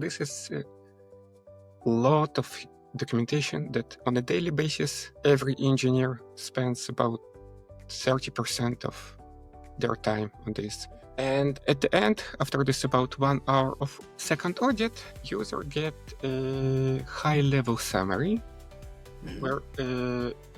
this is a lot of documentation that on a daily basis, every engineer spends about 30% of their time on this. And at the end, after this about 1 hour of second audit, user get a high-level summary where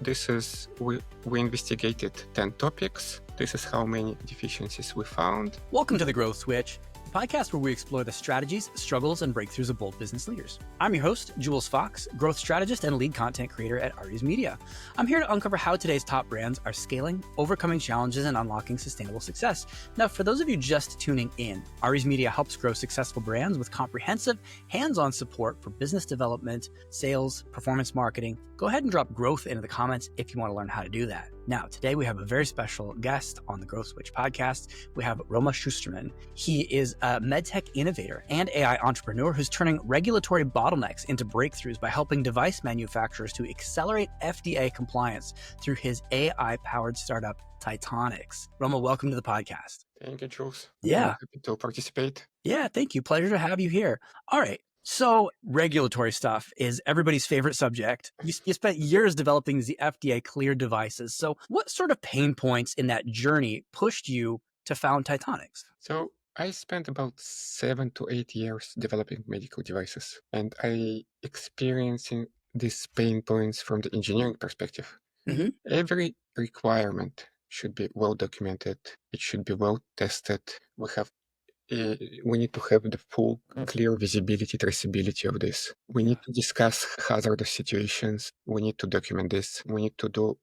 this is, we investigated 10 topics. This is how many deficiencies we found. Welcome to The Growth Switch, the podcast where we explore the strategies, struggles, and breakthroughs of bold business leaders. I'm your host, Jules Fox, growth strategist and lead content creator at Arties Media. I'm here to uncover how today's top brands are scaling, overcoming challenges, and unlocking sustainable success. Now, for those of you just tuning in, Arties Media helps grow successful brands with comprehensive, hands-on support for business development, sales, performance marketing. Go ahead and drop growth into the comments if you want to learn how to do that. Now, today we have a very special guest on the Growth Switch podcast. We have Roma Schusterman. He is a medtech innovator and AI entrepreneur who's turning regulatory bottlenecks into breakthroughs by helping device manufacturers to accelerate FDA compliance through his AI-powered startup, TytoNyx. Roma, welcome to the podcast. Thank you, Jules. Yeah. I'm happy to participate. Yeah, thank you. Pleasure to have you here. All right. So regulatory stuff is everybody's favorite subject. You spent years developing the FDA cleared devices. So what sort of pain points in that journey pushed you to found TytoNyx? So I spent about 7 to 8 years developing medical devices, and I experiencing these pain points from the engineering perspective. Mm-hmm. Every requirement should be well documented. It should be well tested. We need to have the full, clear visibility, traceability of this. We need to discuss hazardous situations. We need to document this. We need to do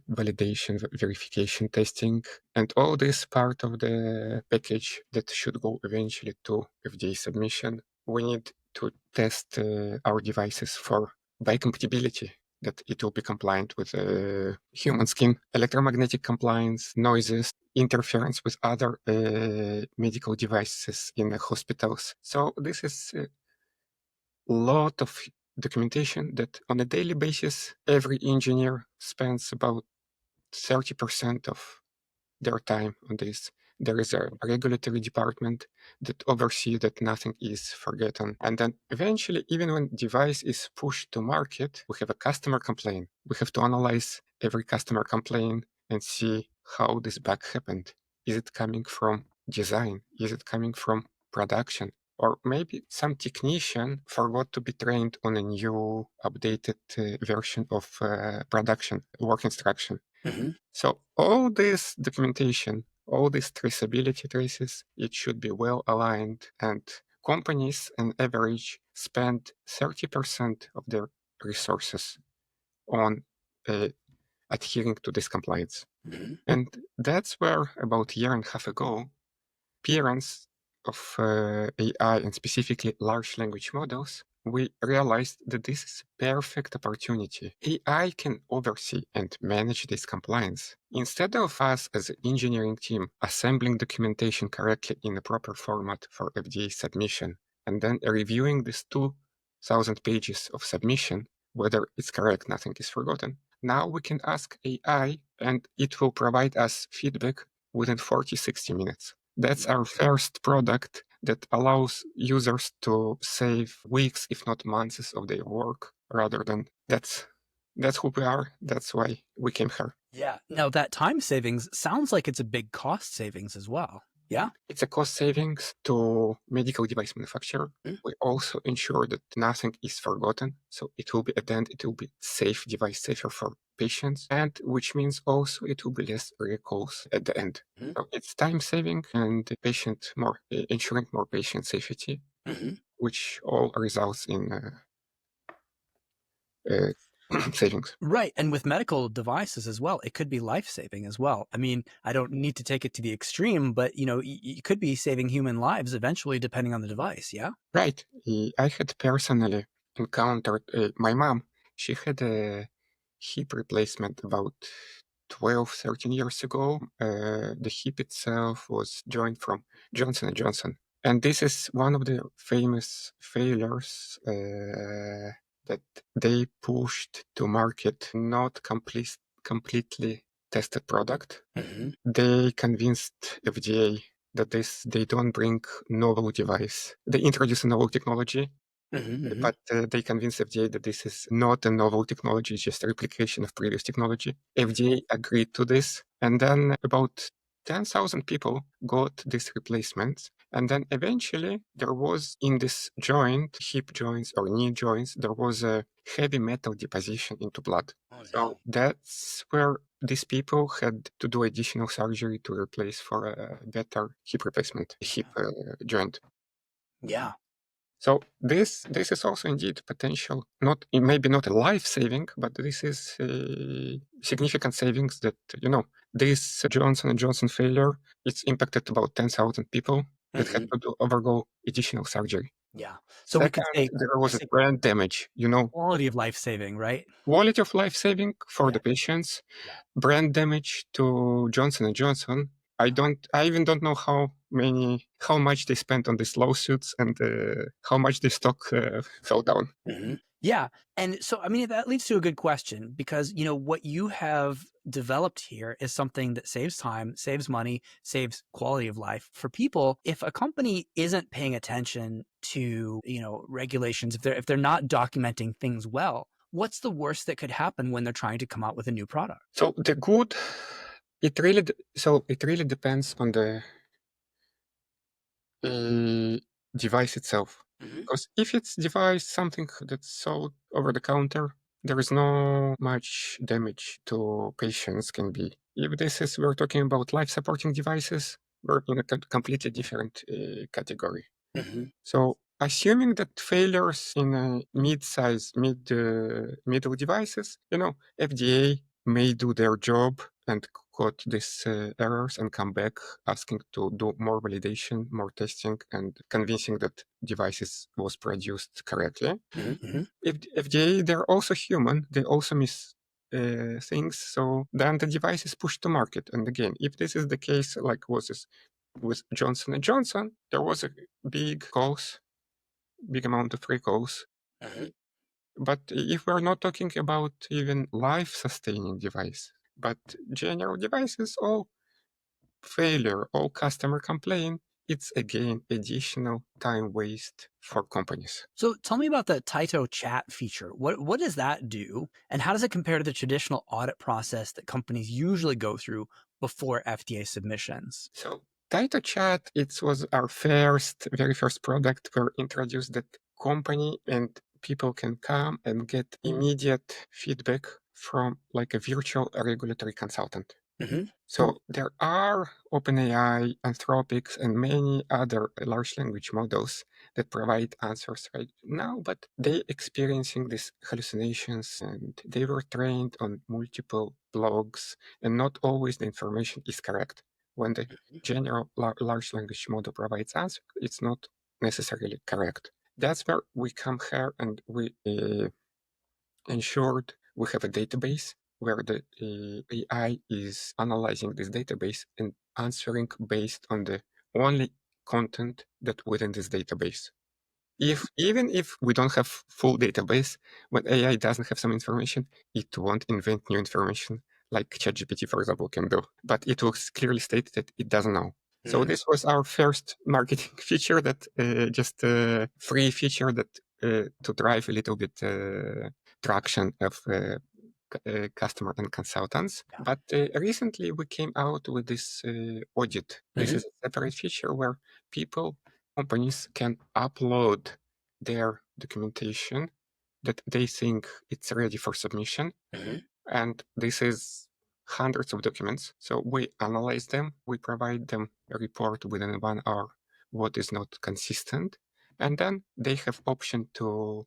validation, verification, testing, and all this part of the package that should go eventually to FDA submission. We need to test our devices for biocompatibility, that it will be compliant with human skin, electromagnetic compliance, noises, interference with other medical devices in the hospitals. So this is a lot of documentation that on a daily basis, every engineer spends about 30% of their time on this. There is a regulatory department that oversees that nothing is forgotten. And then eventually, even when device is pushed to market, we have a customer complaint. We have to analyze every customer complaint and see how this bug happened. Is it coming from design? Is it coming from production? Or maybe some technician forgot to be trained on a new updated version of production work instruction. Mm-hmm. So all this documentation, all these traceability traces, it should be well aligned, and companies on average spend 30% of their resources on adhering to this compliance. Mm-hmm. And that's where about a year and a half ago, parents of AI and specifically large language models, we realized that this is a perfect opportunity. AI can oversee and manage this compliance. Instead of us as an engineering team assembling documentation correctly in a proper format for FDA submission, and then reviewing these 2,000 pages of submission, whether it's correct, nothing is forgotten. Now we can ask AI and it will provide us feedback within 40, 60 minutes. That's our first product that allows users to save weeks, if not months, of their work, rather than that's who we are. That's why we came here. Yeah. Now that time savings sounds like it's a big cost savings as well. Yeah. It's a cost savings to medical device manufacturer. We also ensure that nothing is forgotten. So it will be at the end, it will be safe device, safer for patients, and which means also it will be less recalls at the end. So it's time saving and ensuring more patient safety, which all results in savings. Right. And with medical devices as well, it could be life-saving as well. I mean, I don't need to take it to the extreme, but you could be saving human lives eventually depending on the device. Yeah. Right. I had personally encountered my mom. She had a hip replacement about 12, 13 years ago. The hip itself was joined from Johnson & Johnson. And this is one of the famous failures that they pushed to market, not completely tested product. Mm-hmm. They convinced FDA that they don't bring novel device. They introduce a novel technology, but they convince FDA that this is not a novel technology, it's just a replication of previous technology. FDA agreed to this, and then about 10,000 people got these replacements. And then eventually there was in this joint, hip joints or knee joints, there was a heavy metal deposition into blood. Oh, So no. that's where these people had to do additional surgery to replace for a better hip replacement, hip joint. Yeah. So this is also indeed potential, not maybe not a life saving, but this is significant savings that this Johnson and Johnson failure. It's impacted about 10,000 people that had to undergo additional surgery. Yeah. So we could Second, say there was a brand damage. quality of life saving, right? Quality of life saving for Yeah. the patients, Yeah. brand damage to Johnson and Johnson. I even don't know how much they spent on these lawsuits and how much the stock fell down. Yeah. And so, I mean, that leads to a good question because, what you have developed here is something that saves time, saves money, saves quality of life for people. If a company isn't paying attention to, regulations, if they're not documenting things well, what's the worst that could happen when they're trying to come out with a new product? So the good, it really depends on the device itself. Because if it's device something that's sold over the counter, there is no much damage to patients can be. If we're talking about life supporting devices, we're in a completely different category. So assuming that failures in middle devices, FDA may do their job and caught these errors and come back asking to do more validation, more testing, and convincing that devices was produced correctly. If FDA, they're also human, they also miss things. So then the device is pushed to market. And again, if this is the case, like was this with Johnson and Johnson, there was a big amount of recalls. But if we're not talking about even life-sustaining device, but general devices, all failure, all customer complaint, it's again additional time waste for companies. So tell me about the Tyto Chat feature. What does that do? And how does it compare to the traditional audit process that companies usually go through before FDA submissions? So Tyto Chat, it was our very first product. We introduced that company and people can come and get immediate feedback from like a virtual regulatory consultant. So there are OpenAI, Anthropics, and many other large language models that provide answers right now, but they experiencing these hallucinations and they were trained on multiple blogs and not always the information is correct. When the general large language model provides answer, it's not necessarily correct. That's where we come here and we ensured we have a database where the AI is analyzing this database and answering based on the only content that within this database. Even if we don't have full database, when AI doesn't have some information, it won't invent new information like ChatGPT, for example, can do. But it will clearly state that it doesn't know. So this was our first marketing feature that just a free feature that to drive a little bit traction of customer and consultants. Yeah. But recently we came out with this audit. This is a separate feature where companies can upload their documentation that they think it's ready for submission. And this is hundreds of documents. So we analyze them, we provide them a report within 1 hour what is not consistent. And then they have option to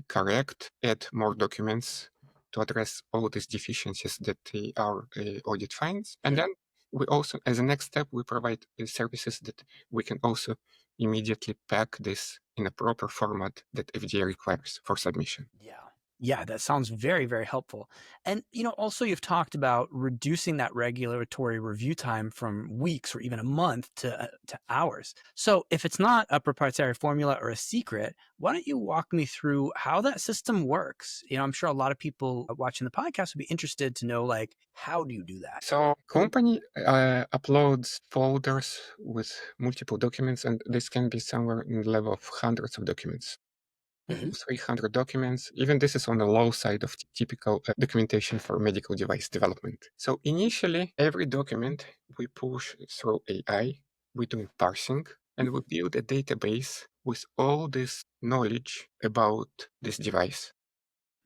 correct, add more documents to address all these deficiencies that our audit finds. And then we also, as a next step, we provide services that we can also immediately pack this in a proper format that FDA requires for submission. Yeah. Yeah, that sounds very, very helpful. And, also you've talked about reducing that regulatory review time from weeks or even a month to hours. So if it's not a proprietary formula or a secret, why don't you walk me through how that system works? I'm sure a lot of people watching the podcast would be interested to know, like, how do you do that? So company uploads folders with multiple documents, and this can be somewhere in the level of hundreds of documents. Hmm. 300 documents. Even this is on the low side of typical documentation for medical device development. So initially, every document we push through AI, we do parsing, and we build a database with all this knowledge about this device.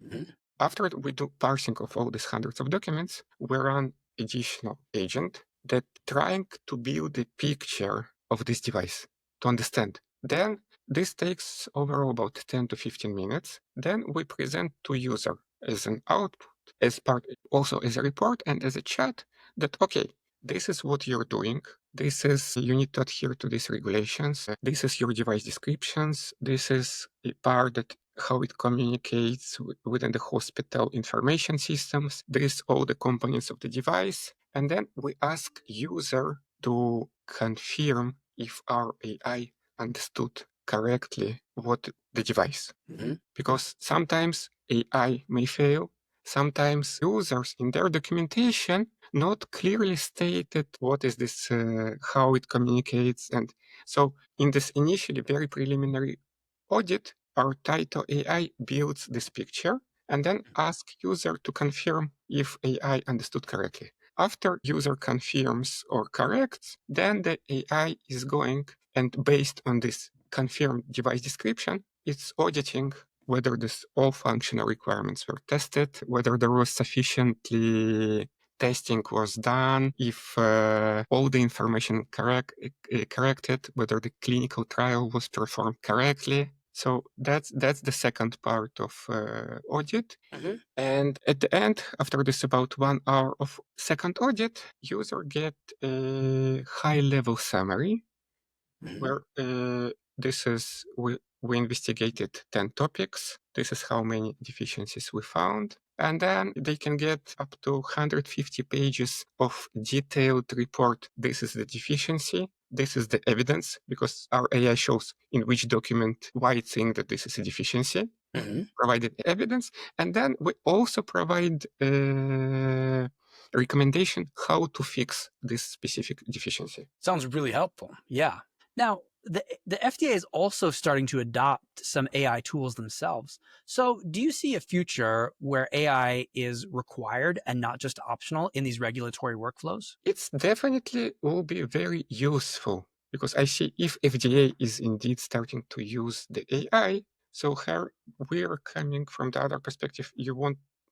Hmm. After we do parsing of all these hundreds of documents, we run additional agent that trying to build a picture of this device to understand. Then this takes overall about 10 to 15 minutes. Then we present to user as an output, as part, also as a report and as a chat that, okay, this is what you're doing. This is, you need to adhere to these regulations. This is your device descriptions. This is a part that how it communicates within the hospital information systems. There is all the components of the device. And then we ask user to confirm if our AI understood correctly what the device. Hmm. Because sometimes AI may fail. Sometimes users in their documentation not clearly stated what is this, how it communicates. And so in this initially very preliminary audit, our Tyto AI builds this picture and then asks user to confirm if AI understood correctly. After user confirms or corrects, then the AI is going and based on this confirmed device description, it's auditing whether this all functional requirements were tested, whether there was sufficiently testing was done, if all the information corrected, whether the clinical trial was performed correctly. So that's the second part of audit. Hmm. And at the end, after this about 1 hour of second audit, user get a high-level summary Hmm. where this is we investigated 10 topics. This is how many deficiencies we found. And then they can get up to 150 pages of detailed report. This is the deficiency. This is the evidence because our AI shows in which document why it think that this is a deficiency, Hmm. provided evidence. And then we also provide recommendation how to fix this specific deficiency. Sounds really helpful. Yeah. Now, the FDA is also starting to adopt some AI tools themselves. So, do you see a future where AI is required and not just optional in these regulatory workflows? It's definitely will be very useful because I see if FDA is indeed starting to use the AI, so here we are coming from the other perspective.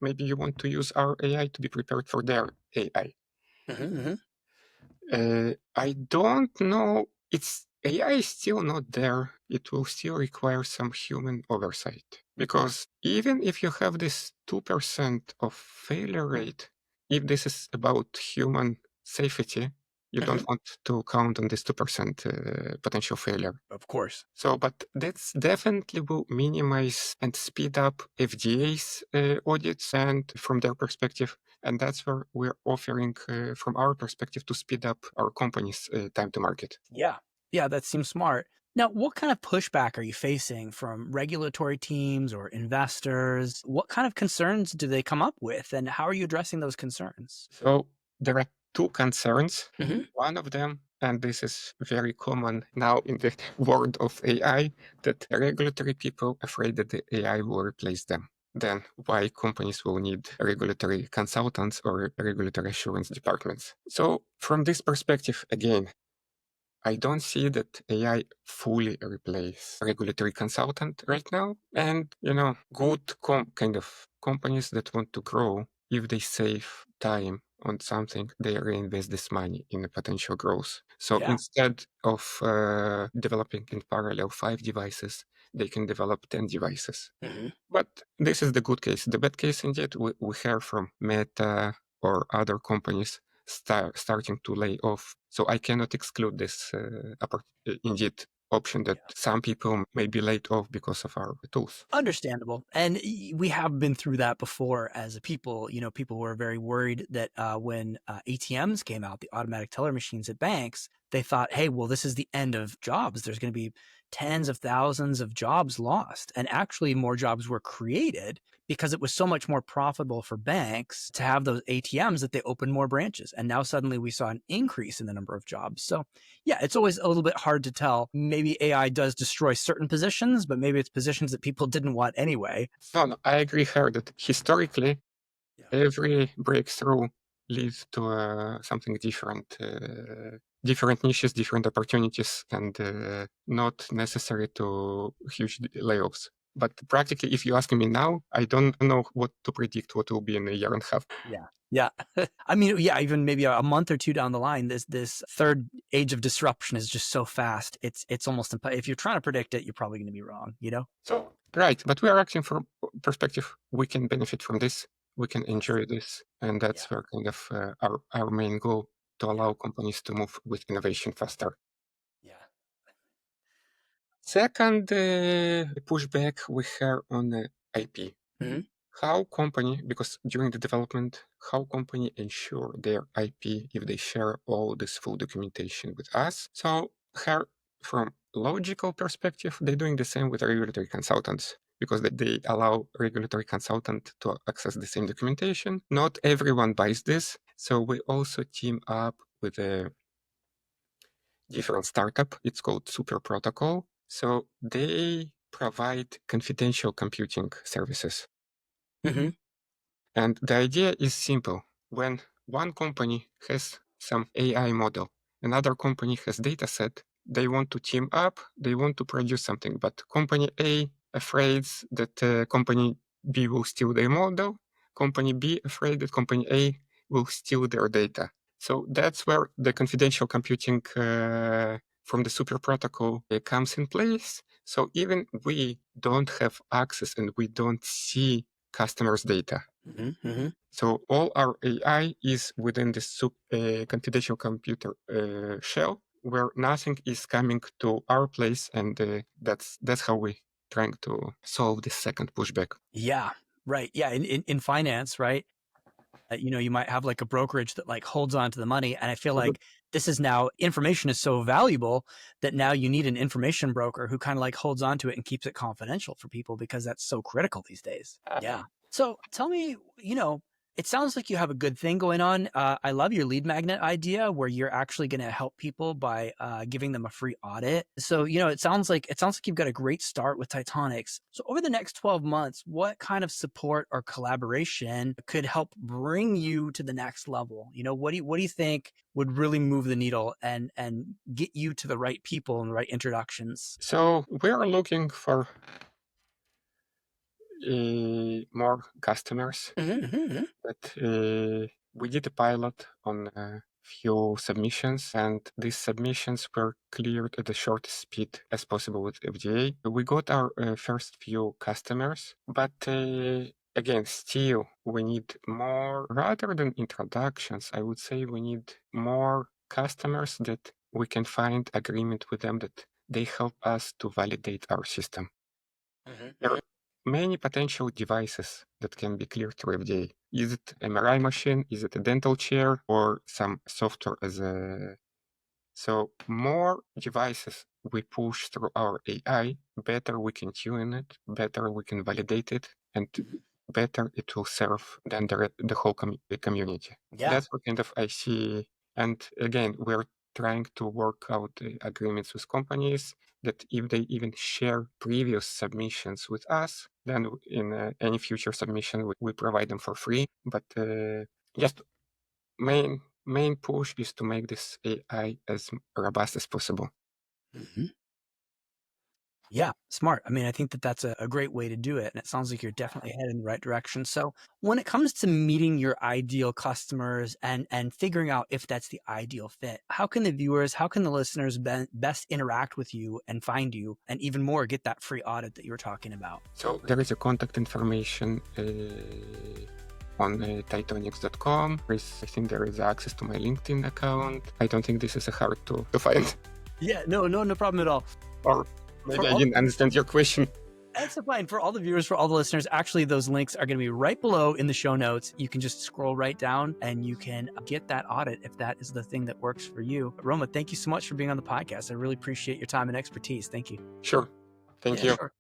Maybe you want to use our AI to be prepared for their AI. Hmm. I don't know. It's AI is still not there. It will still require some human oversight because even if you have this 2% of failure rate, if this is about human safety, you Hmm. don't want to count on this 2% potential failure. Of course. So, but that's definitely will minimize and speed up FDA's audits and from their perspective. And that's where we're offering from our perspective to speed up our company's time to market. Yeah. Yeah, that seems smart. Now, what kind of pushback are you facing from regulatory teams or investors? What kind of concerns do they come up with, and how are you addressing those concerns? So there are two concerns. Hmm. One of them, and this is very common now in the world of AI, that regulatory people afraid that the AI will replace them. Then why companies will need regulatory consultants or regulatory assurance departments. So from this perspective, again, I don't see that AI fully replace regulatory consultant right now. And, good kind of companies that want to grow, if they save time on something, they reinvest this money in the potential growth. So Yeah. instead of developing in parallel 5 devices, they can develop 10 devices. Hmm. But this is the good case. The bad case, indeed, we hear from Meta or other companies starting to lay off. So I cannot exclude this indeed option that some people may be laid off because of our tools. Understandable. And we have been through that before as a people. People were very worried that when ATMs came out, the automatic teller machines at banks, they thought, hey, well, this is the end of jobs. There's going to be tens of thousands of jobs lost. And actually, more jobs were created because it was so much more profitable for banks to have those ATMs that they opened more branches. And now suddenly we saw an increase in the number of jobs. So yeah, it's always a little bit hard to tell. Maybe AI does destroy certain positions, but maybe it's positions that people didn't want anyway. No, I agree here that historically, every breakthrough leads to something different, different niches, different opportunities, and not necessary to huge layoffs. But practically, if you ask me now, I don't know what to predict what will be in a year and a half. Yeah. I mean, yeah, even maybe a month or two down the line, this third age of disruption is just so fast. It's almost if you're trying to predict it, you're probably going to be wrong, So, right, but we are acting from perspective. We can benefit from this. We can enjoy this. And that's where kind of our main goal, to allow companies to move with innovation faster. Yeah. Second pushback we have on IP. Mhm. How company, because during the development, how company ensure their IP if they share all this full documentation with us? So here, from logical perspective, they're doing the same with regulatory consultants, because they allow regulatory consultant to access the same documentation. Not everyone buys this, so we also team up with a different startup. It's called Super Protocol. So they provide confidential computing services. Mhm. And the idea is simple. When one company has some AI model, another company has data set, they want to team up, they want to produce something, but company A afraid that company B will steal their model, company B afraid that company A will steal their data. So that's where the confidential computing from the super protocol comes in place. So even we don't have access and we don't see customers' data. Mhm. So all our AI is within this confidential computer shell, where nothing is coming to our place, and that's how we trying to solve this second pushback. Yeah. Right. Yeah. In finance, right? You might have like a brokerage that like holds on to the money. And I feel like this is now information is so valuable that now you need an information broker who kind of like holds on to it and keeps it confidential for people because that's so critical these days. Yeah. So tell me, it sounds like you have a good thing going on. I love your lead magnet idea where you're actually going to help people by giving them a free audit. So, it sounds like you've got a great start with TytoNyx. So over the next 12 months, what kind of support or collaboration could help bring you to the next level? What do you think would really move the needle and get you to the right people and the right introductions? So we are looking for more customers. But we did a pilot on a few submissions, and these submissions were cleared at the shortest speed as possible with FDA. We got our first few customers, but again, still we need more. Rather than introductions, I would say we need more customers that we can find agreement with them that they help us to validate our system. There are many potential devices that can be cleared through FDA. Is it MRI machine? Is it a dental chair or some software as a... So more devices we push through our AI, better we can tune it, better we can validate it, and better it will serve than the whole community. Yeah. That's what kind of I see. And again, we're trying to work out agreements with companies that if they even share previous submissions with us, then in any future submission, we provide them for free. But just main push is to make this AI as robust as possible. Yeah, smart. I mean, I think that that's a great way to do it. And it sounds like you're definitely headed in the right direction. So when it comes to meeting your ideal customers and figuring out if that's the ideal fit, how can the listeners best interact with you and find you and even more get that free audit that you were talking about? So there is a contact information on TytoNyx.com. I think there is access to my LinkedIn account. I don't think this is hard to find. Yeah, no problem at all. Or maybe I didn't understand your question. That's fine. For all the viewers, for all the listeners, actually, those links are going to be right below in the show notes. You can just scroll right down and you can get that audit if that is the thing that works for you. Roma, thank you so much for being on the podcast. I really appreciate your time and expertise. Thank you. Sure. Thank you. Sure.